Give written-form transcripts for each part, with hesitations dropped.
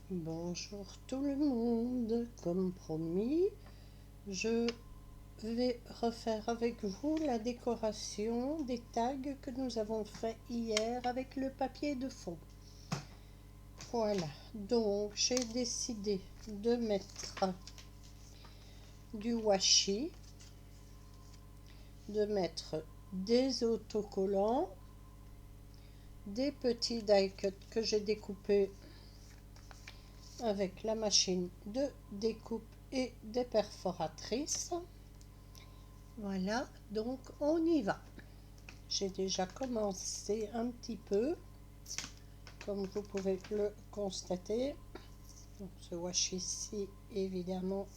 Bonjour tout le monde, comme promis, je vais refaire avec vous la décoration des tags que nous avons fait hier avec le papier de fond. Voilà, donc j'ai décidé de mettre du washi, de mettre des autocollants, des petits die cuts que j'ai découpés avec la machine de découpe et des perforatrices. Voilà, donc on y va. J'ai déjà commencé un petit peu, comme vous pouvez le constater. Donc ce washi-ci, évidemment,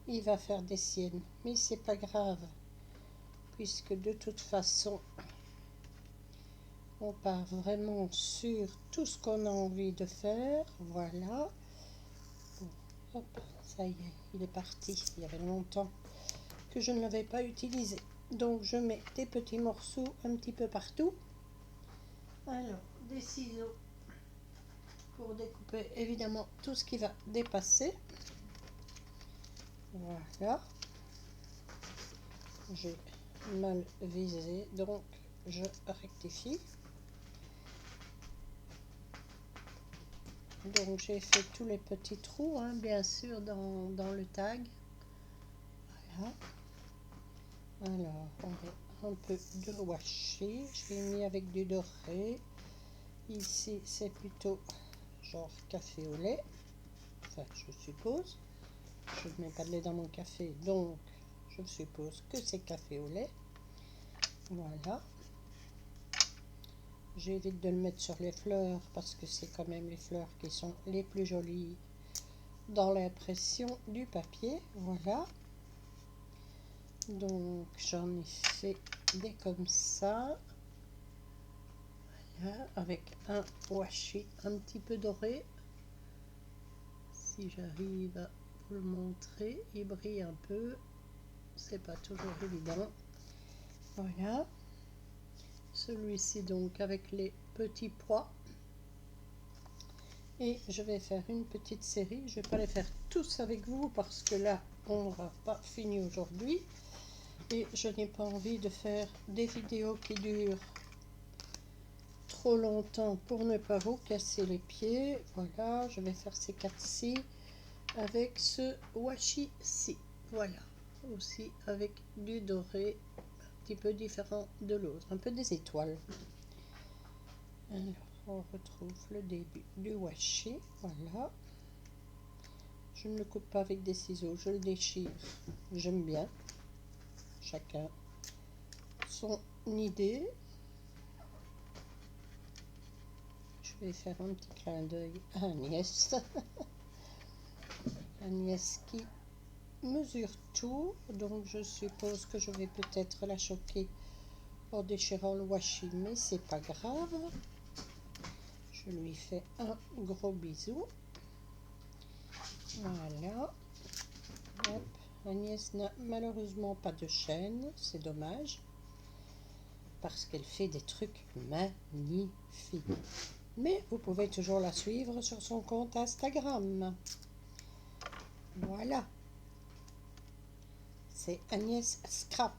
il va faire des siennes, mais c'est pas grave, puisque de toute façon, on part vraiment sur tout ce qu'on a envie de faire. Voilà. Bon, hop, ça y est, il est parti. Il y avait longtemps que je ne l'avais pas utilisé. Donc je mets des petits morceaux un petit peu partout. Alors, des ciseaux pour découper évidemment tout ce qui va dépasser. Voilà. J'ai mal visé, donc je rectifie. Donc j'ai fait tous les petits trous, hein, bien sûr, dans le tag. Voilà. Alors, on met un peu de washi. Je l'ai mis avec du doré. Ici, c'est plutôt genre café au lait. Enfin, je suppose. Je ne mets pas de lait dans mon café, donc je suppose que c'est café au lait. Voilà. J'évite de le mettre sur les fleurs parce que c'est quand même les fleurs qui sont les plus jolies dans l'impression du papier. Voilà. Donc j'en ai fait des comme ça. Voilà, avec un washi un petit peu doré. Si j'arrive à vous le montrer, il brille un peu. C'est pas toujours évident. Voilà. Celui-ci donc avec les petits pois. Et je vais faire une petite série. Je ne vais pas les faire tous avec vous parce que là, on n'aura pas fini aujourd'hui. Et je n'ai pas envie de faire des vidéos qui durent trop longtemps pour ne pas vous casser les pieds. Voilà, je vais faire ces 4-ci avec ce washi-ci. Voilà, aussi avec du doré, un petit peu différent de l'autre, un peu des étoiles. Alors, on retrouve le début du washi. Voilà. Je ne le coupe pas avec des ciseaux, je le déchire. J'aime bien. Chacun son idée. Je vais faire un petit clin d'œil à Agnès. Agnès qui mesure tout, donc je suppose que je vais peut-être la choquer en déchirant le washi, mais c'est pas grave. Je lui fais un gros bisou. Voilà. Hop. Agnès n'a malheureusement pas de chaîne, c'est dommage, parce qu'elle fait des trucs magnifiques. Mais vous pouvez toujours la suivre sur son compte Instagram. Voilà. C'est Agnès Scrap.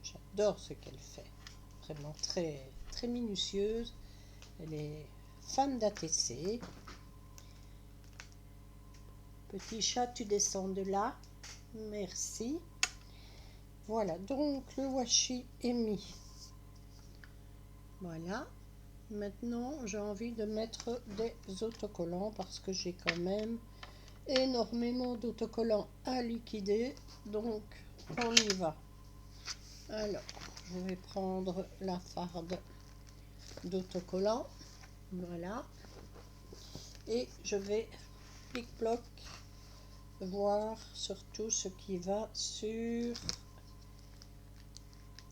J'adore ce qu'elle fait. Vraiment très, très minutieuse. Elle est fan d'ATC. Petit chat, tu descends de là. Merci. Voilà, donc le washi est mis. Voilà. Maintenant, j'ai envie de mettre des autocollants parce que j'ai quand même énormément d'autocollants à liquider. Donc, on y va. Alors, je vais prendre la farde d'autocollants. Voilà. Et je vais plic-ploc voir surtout ce qui va sur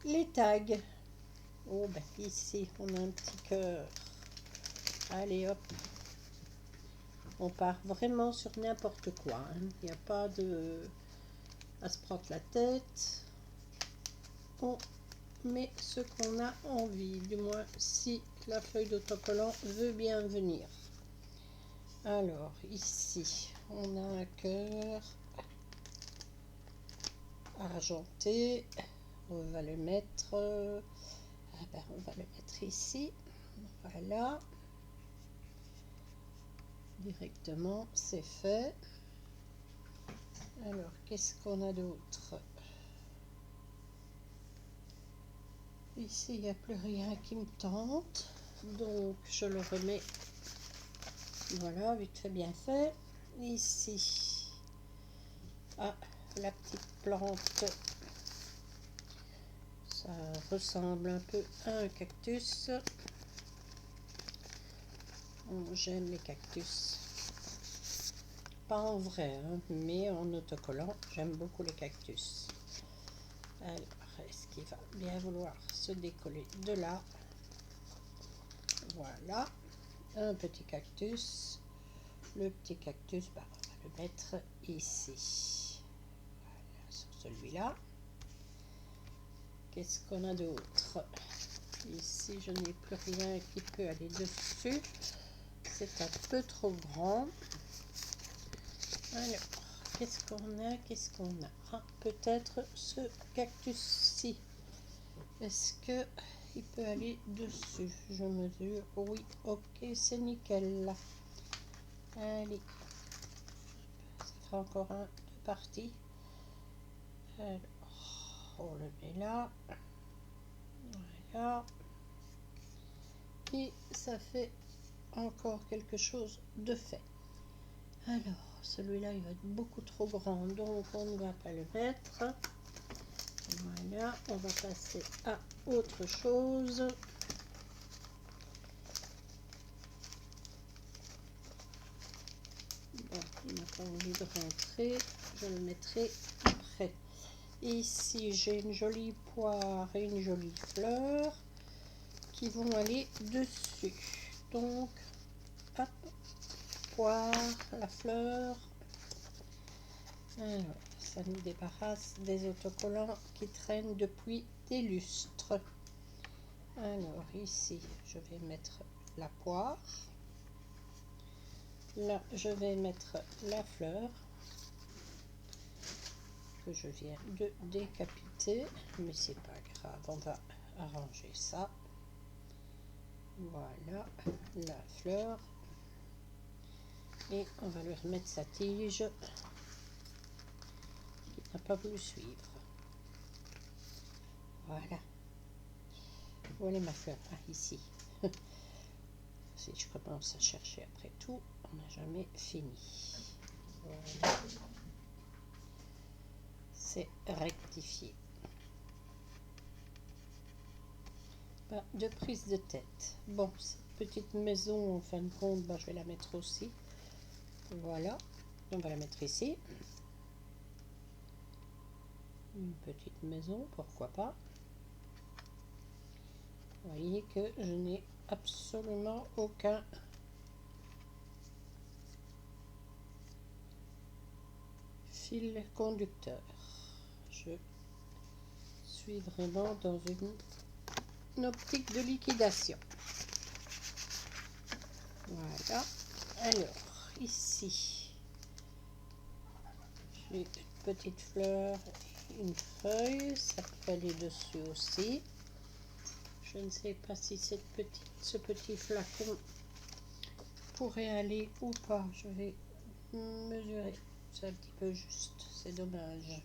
les tags. Oh, ben ici, on a un petit cœur. Allez, hop. On part vraiment sur n'importe quoi. Hein. Il n'y a pas de à se prendre la tête. On mais ce qu'on a envie, du moins si la feuille d'autocollant veut bien venir. Alors ici on a un cœur argenté, on va le mettre, on va le mettre ici, voilà, directement c'est fait. Alors qu'est-ce qu'on a d'autre? Ici il n'y a plus rien qui me tente, donc je le remets, voilà, vite fait bien fait. Ici la petite plante, ça ressemble un peu à un cactus. J'aime les cactus, pas en vrai, hein, mais en autocollant, j'aime beaucoup les cactus. Alors, est-ce qu'il va bien vouloir se décoller de là? Voilà, un petit cactus. Le petit cactus, on va le mettre ici. Voilà, sur celui-là. Qu'est-ce qu'on a d'autre? Ici, je n'ai plus rien qui peut aller dessus. C'est un peu trop grand. Alors, qu'est-ce qu'on a? Ah, peut-être ce cactus-ci. Est-ce que il peut aller dessus? Je mesure. Oui, ok, c'est nickel. Allez, ça fera encore un deux parties. Alors, on le met là. Voilà. Et ça fait encore quelque chose de fait. Alors, celui-là, il va être beaucoup trop grand, donc on ne va pas le mettre. Voilà, on va passer à autre chose. Bon, il n'a pas envie de rentrer, je le mettrai après. Ici, j'ai une jolie poire et une jolie fleur qui vont aller dessus. Donc, hop, poire, la fleur. Alors, ça nous débarrasse des autocollants qui traînent depuis des lustres. Alors ici, je vais mettre la poire. Là, je vais mettre la fleur que je viens de décapiter, mais c'est pas grave, on va arranger ça. Voilà la fleur et on va lui remettre sa tige qui n'a pas voulu suivre. Voilà. Où est ma fleur? Ah, ici. Si je commence à chercher après tout, on n'a jamais fini. Voilà. C'est rectifié. Pas de prise de tête. Bon, cette petite maison, en fin de compte, je vais la mettre aussi. Voilà. On va la mettre ici. Une petite maison, pourquoi pas. Vous voyez que je n'ai absolument aucun fil conducteur. Je suis vraiment dans une optique de liquidation. Voilà. Alors, ici, j'ai une petite fleur, une feuille, ça peut aller dessus aussi. Je ne sais pas si ce petit flacon pourrait aller ou pas. Je vais mesurer. C'est un petit peu juste, c'est dommage.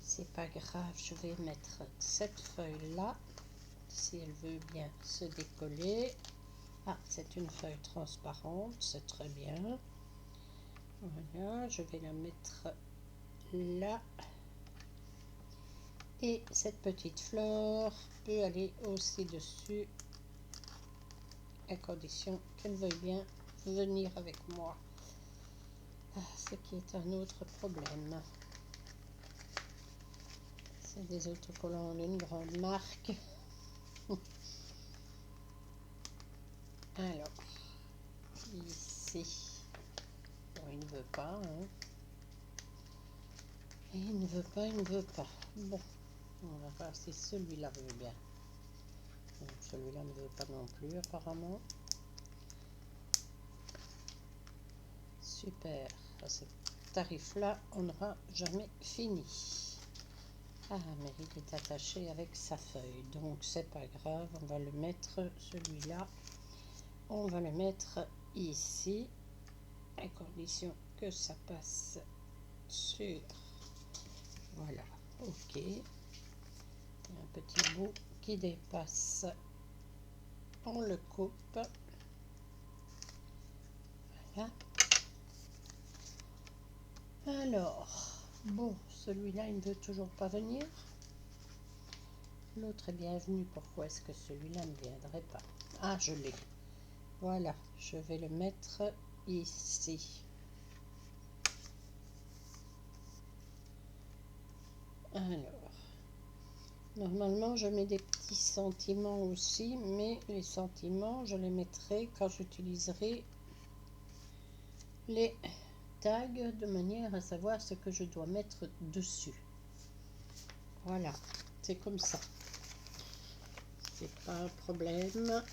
C'est pas grave, je vais mettre cette feuille là, si elle veut bien se décoller. Ah, c'est une feuille transparente, c'est très bien. Voilà, je vais la mettre là. Et cette petite fleur peut aller aussi dessus, à condition qu'elle veuille bien venir avec moi. Ah, ce qui est un autre problème. C'est des autocollants d'une grande marque. Alors, ici, bon, il ne veut pas. Hein. Il ne veut pas. Bon, On va voir si celui-là veut bien. Celui-là ne veut pas non plus apparemment. Super. À ce tarif-là, on n'aura jamais fini. Ah, mais il est attaché avec sa feuille, donc c'est pas grave. On va le mettre, celui-là, on va le mettre ici, à condition que ça passe sur. Voilà, ok. Il y a un petit bout qui dépasse. On le coupe. Voilà. Alors, bon, celui-là, il ne veut toujours pas venir. L'autre est bienvenu. Pourquoi est-ce que celui-là ne viendrait pas? Ah, je l'ai. Voilà, je vais le mettre ici. Alors, normalement, je mets des petits sentiments aussi, mais les sentiments, je les mettrai quand j'utiliserai les tags de manière à savoir ce que je dois mettre dessus. Voilà, c'est comme ça. C'est pas un problème.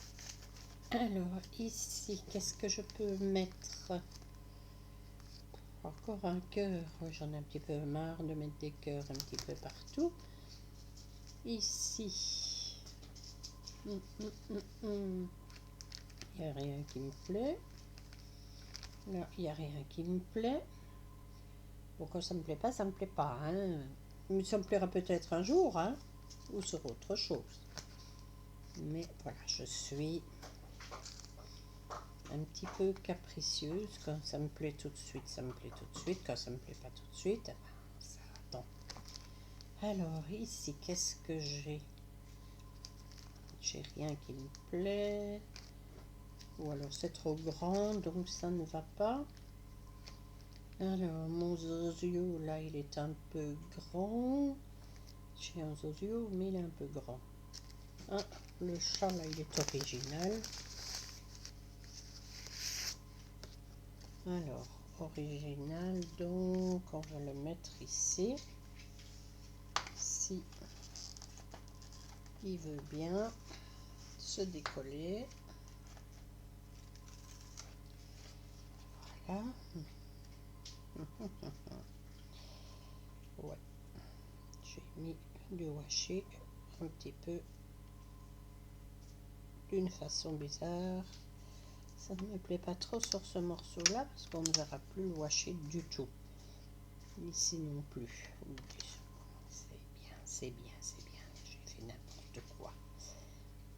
Alors, ici, qu'est-ce que je peux mettre? Encore un cœur. J'en ai un petit peu marre de mettre des cœurs un petit peu partout. Ici, il n'y a rien qui me plaît. Là, il n'y a rien qui me plaît. Bon, quand ça me plaît pas, ça me plaît pas. Hein. Mais ça me plaira peut-être un jour, hein, ou sur autre chose. Mais voilà, je suis un petit peu capricieuse. Quand ça me plaît tout de suite, ça me plaît tout de suite. Quand ça me plaît pas tout de suite, ça attend. Alors, ici, qu'est-ce que j'ai? J'ai rien qui me plaît. Ou alors c'est trop grand, donc ça ne va pas. Alors, mon zozio, là, il est un peu grand. J'ai un zozio, mais il est un peu grand. Ah, le chat, là, il est original. Alors, original, donc on va le mettre ici. Si il veut bien se décoller. Voilà. Ouais. J'ai mis du washi un petit peu d'une façon bizarre. Ça ne me plaît pas trop sur ce morceau là parce qu'on ne verra plus le washi du tout. Ici non plus. C'est bien, c'est bien, c'est bien. J'ai fait n'importe quoi.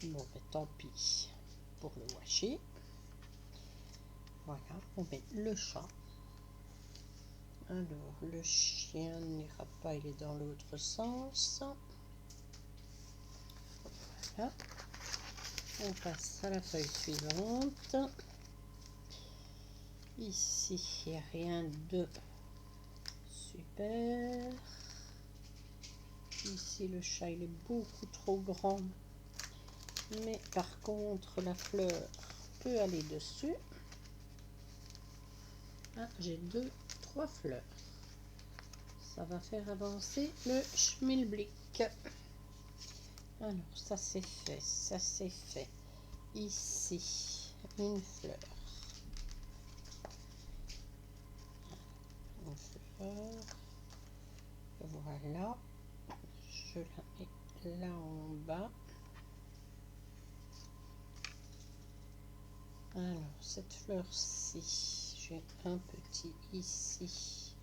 Bon, ben, tant pis pour le washi. Voilà, on met le chat. Alors, le chien n'ira pas, il est dans l'autre sens. Voilà. On passe à la feuille suivante. Ici, il n'y a rien de super. Ici, le chat, il est beaucoup trop grand. Mais par contre, la fleur peut aller dessus. Ah, j'ai 2-3 fleurs. Ça va faire avancer le schmilblick. Alors, ça c'est fait, ça c'est fait. Ici, une fleur. Une fleur. Voilà. Je la mets là en bas. Alors, cette fleur-ci, j'ai un petit ici.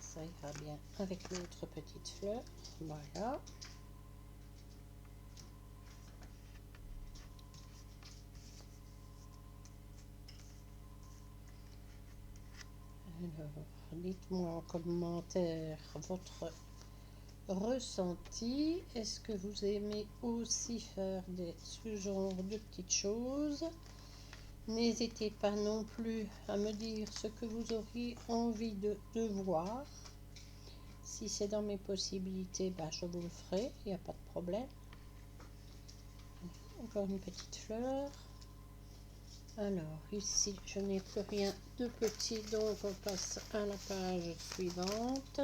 Ça ira bien avec l'autre petite fleur. Voilà. Alors, dites-moi en commentaire votre ressenti. Est-ce que vous aimez aussi faire ce genre de petites choses? N'hésitez pas non plus à me dire ce que vous auriez envie de voir. Si c'est dans mes possibilités, bah, je vous le ferai, il n'y a pas de problème. Encore une petite fleur. Alors ici, je n'ai plus rien de petit, donc on passe à la page suivante.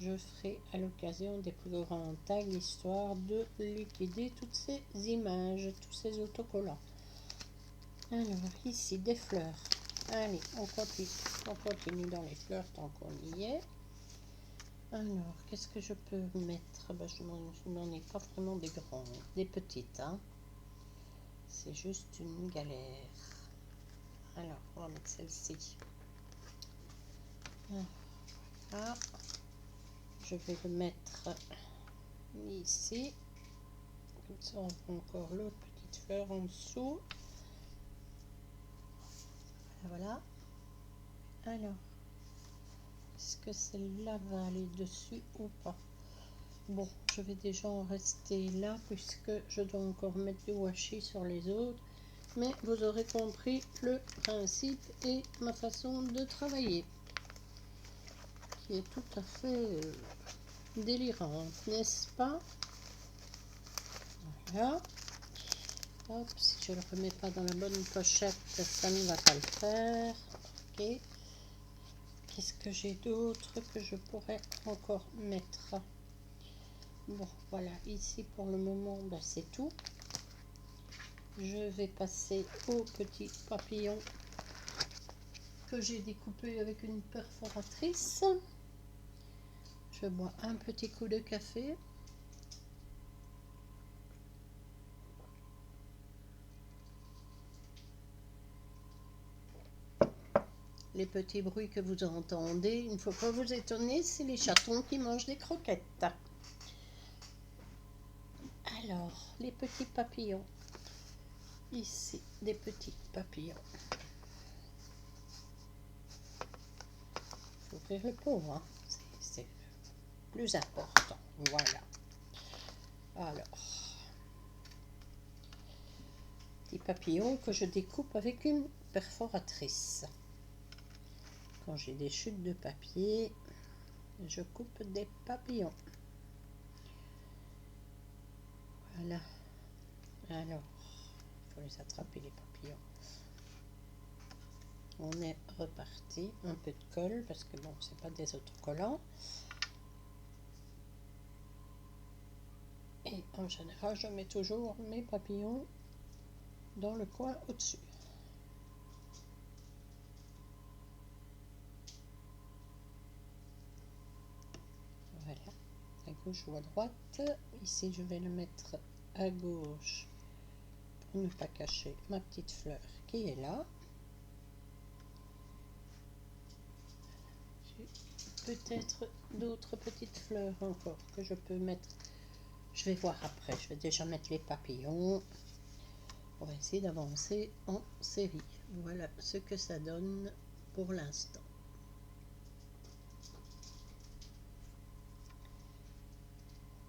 je ferai à l'occasion des plus grands tags, histoire de liquider toutes ces images, tous ces autocollants. Alors, ici, des fleurs. Allez, on continue dans les fleurs tant qu'on y est. Alors, qu'est-ce que je peux mettre? Ben, je n'en ai pas vraiment des grandes, des petites. Hein. C'est juste une galère. Alors, on va mettre celle-ci. Voilà. Je vais le mettre ici. Comme ça, on prend encore l'autre petite fleur en dessous. Voilà. Alors, est-ce que celle-là va aller dessus ou pas? Bon, je vais déjà en rester là puisque je dois encore mettre du washi sur les autres. Mais vous aurez compris le principe et ma façon de travailler, qui est tout à fait délirante, n'est-ce pas? Voilà. Hop, si je ne le remets pas dans la bonne pochette, ça ne va pas le faire. Ok. Qu'est-ce que j'ai d'autre que je pourrais encore mettre? Bon, voilà, ici pour le moment, ben, c'est tout. Je vais passer au petit papillon que j'ai découpé avec une perforatrice. Je bois un petit coup de café. Les petits bruits que vous entendez, il ne faut pas vous étonner, c'est les chatons qui mangent des croquettes. Alors, les petits papillons. Ici, des petits papillons. Il faut ouvrir le pot, hein. C'est le plus important. Voilà. Alors, des papillons que je découpe avec une perforatrice. Quand j'ai des chutes de papier, je coupe des papillons. Voilà. Alors, il faut les attraper les papillons. On est reparti. Un peu de colle parce que bon, c'est pas des autocollants. Et en général, je mets toujours mes papillons dans le coin au-dessus. Voilà, à gauche ou à droite. Ici, je vais le mettre à gauche pour ne pas cacher ma petite fleur qui est là. J'ai peut-être d'autres petites fleurs encore que je peux mettre. Je vais voir après. Je vais déjà mettre les papillons. On va essayer d'avancer en série. Voilà ce que ça donne pour l'instant.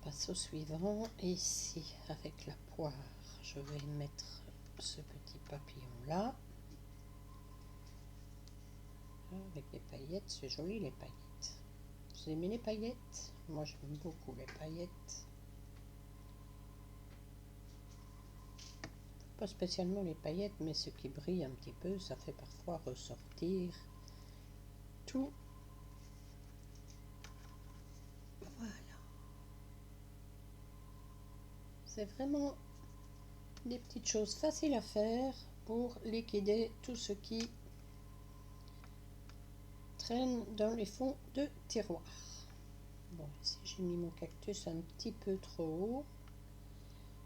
Passe au suivant. Ici, avec la poire, je vais mettre ce petit papillon là. Avec des paillettes, c'est joli les paillettes. Vous aimez les paillettes? Moi j'aime beaucoup les paillettes. Pas spécialement les paillettes, mais ce qui brille un petit peu, ça fait parfois ressortir tout. Voilà. C'est vraiment des petites choses faciles à faire pour liquider tout ce qui traîne dans les fonds de tiroir. Bon, ici j'ai mis mon cactus un petit peu trop haut,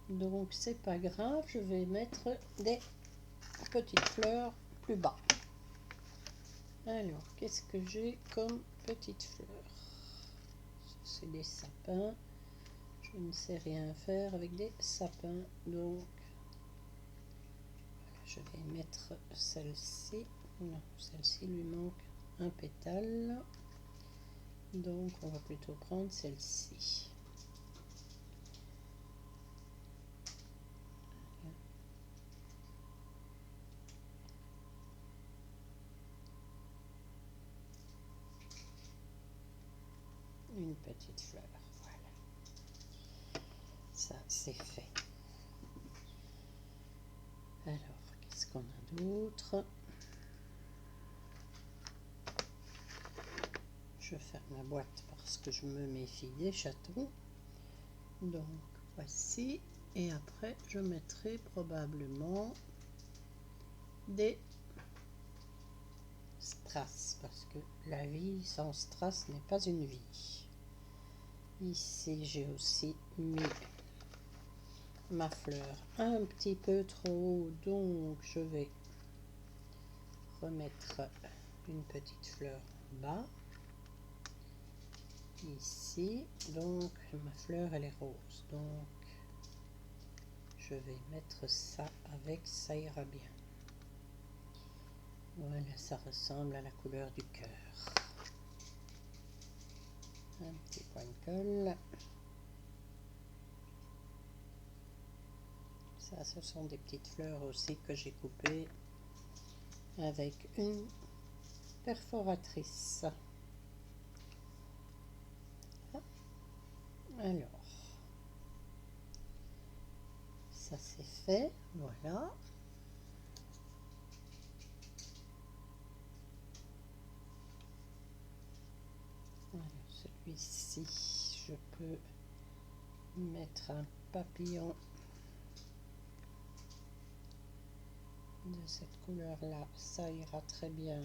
donc c'est pas grave, je vais mettre des petites fleurs plus bas. Alors, qu'est-ce que j'ai comme petites fleurs? C'est des sapins. Je ne sais rien faire avec des sapins, donc voilà, je vais mettre celle-ci. Non, celle-ci lui manque un pétale, donc on va plutôt prendre celle-ci. Une petite fleur, voilà, ça c'est fait. Alors, qu'est-ce qu'on a d'autre? Je je ferme la boîte parce que je me méfie des chatons. Donc voici, et après je mettrai probablement des strass parce que la vie sans strass n'est pas une vie. Ici j'ai aussi mis ma fleur un petit peu trop haut, donc je vais remettre une petite fleur en bas ici. Donc ma fleur elle est rose, donc je vais mettre ça avec, ça ira bien. Voilà, ça ressemble à la couleur du cœur. Un petit point de colle. Ça, ce sont des petites fleurs aussi que j'ai coupées avec une perforatrice. Alors, ça c'est fait, voilà. Voilà, celui-ci, je peux mettre un papillon de cette couleur-là, ça ira très bien.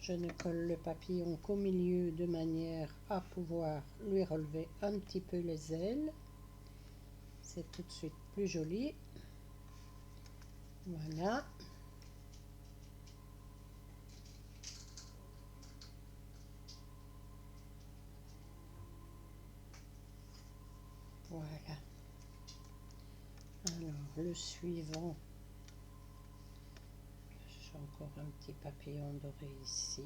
Je ne colle le papillon qu'au milieu de manière à pouvoir lui relever un petit peu les ailes. C'est tout de suite plus joli. Voilà. Voilà. Alors, le suivant, j'ai encore un petit papillon doré ici.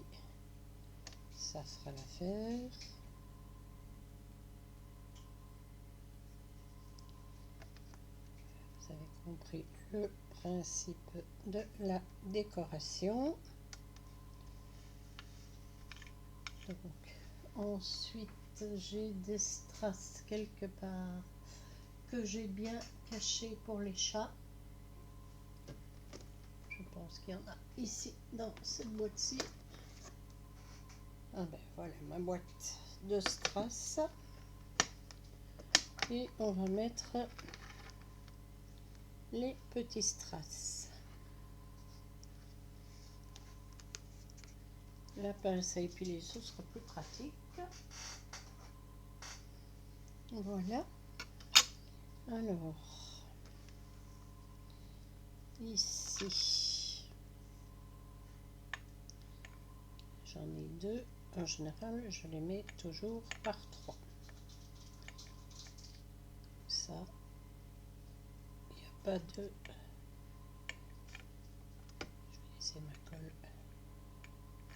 Ça fera l'affaire. Vous avez compris le principe de la décoration. Donc, ensuite, j'ai des strass quelque part que j'ai bien caché pour les chats. Je pense qu'il y en a ici dans cette boîte-ci. Ah ben voilà ma boîte de strass. Et on va mettre les petits strass. La pince à épiler, ce sera plus pratique. Voilà. Alors, ici, j'en ai deux. En général, je les mets toujours par 3. Ça, il n'y a pas de... Je vais laisser ma colle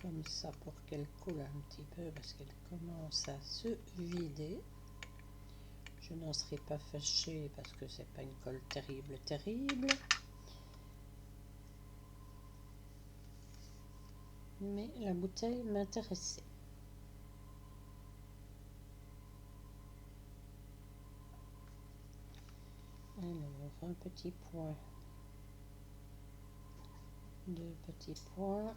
comme ça pour qu'elle coule un petit peu parce qu'elle commence à se vider. Je n'en serai pas fâchée parce que c'est pas une colle terrible. Mais la bouteille m'intéressait. Alors, un petit point, deux petits points,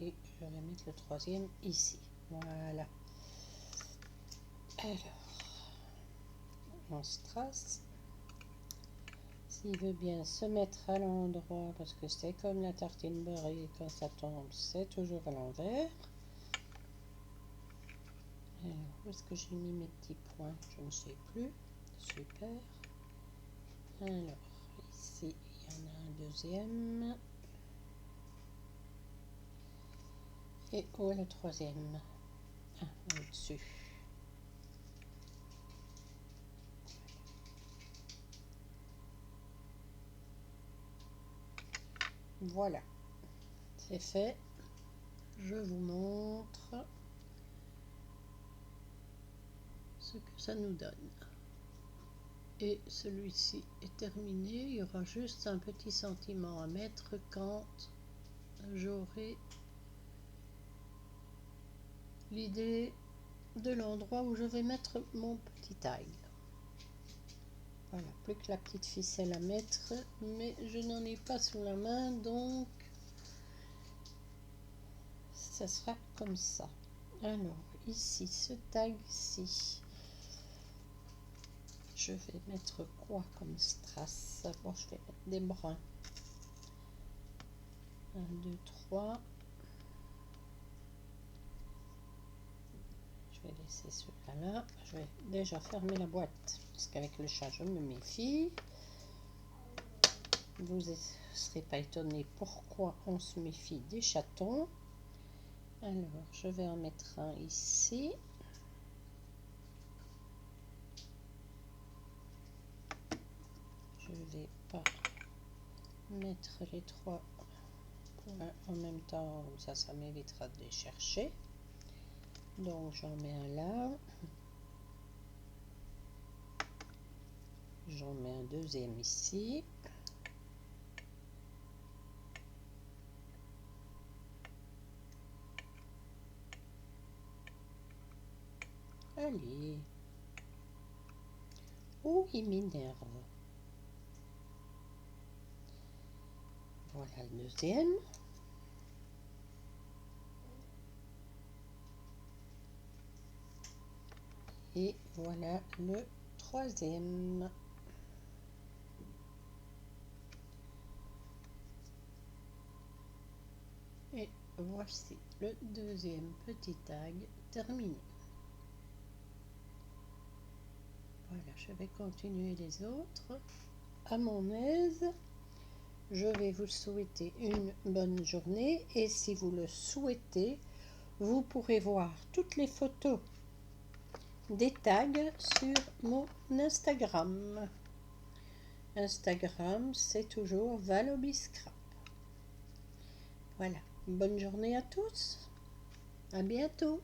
et je vais mettre le troisième ici. Voilà. Alors, on strass. S'il veut bien se mettre à l'endroit, parce que c'est comme la tartine beurrée, quand ça tombe, c'est toujours à l'envers. Alors, où est-ce que j'ai mis mes petits points? Je ne sais plus. Super. Alors, ici, il y en a un deuxième. Et où est le troisième? Ah, au-dessus. Voilà, c'est fait. Je vous montre ce que ça nous donne. Et celui-ci est terminé. Il y aura juste un petit sentiment à mettre quand j'aurai l'idée de l'endroit où je vais mettre mon petit taille. Voilà, plus que la petite ficelle à mettre, mais je n'en ai pas sous la main, donc ça sera comme ça. Alors, ici, ce tag-ci, je vais mettre quoi comme strass? Bon, je vais mettre des bruns. 1, 2, 3. Je vais laisser celui-là là. Je vais déjà fermer la boîte, parce qu'avec le chat, je me méfie. Vous ne serez pas étonné pourquoi on se méfie des chatons. Alors, je vais en mettre un ici. Je ne vais pas mettre les 3 points en même temps, comme ça m'évitera de les chercher. Donc, j'en mets un là. J'en mets un deuxième ici. Allez. Oh, il m'énerve. Voilà le deuxième. Et voilà le troisième. Et voici le deuxième petit tag terminé. Voilà, je vais continuer les autres à mon aise. Je vais vous souhaiter une bonne journée et si vous le souhaitez, vous pourrez voir toutes les photos des tags sur mon Instagram. Instagram, c'est toujours Valobiscrap. Voilà, bonne journée à tous. À bientôt.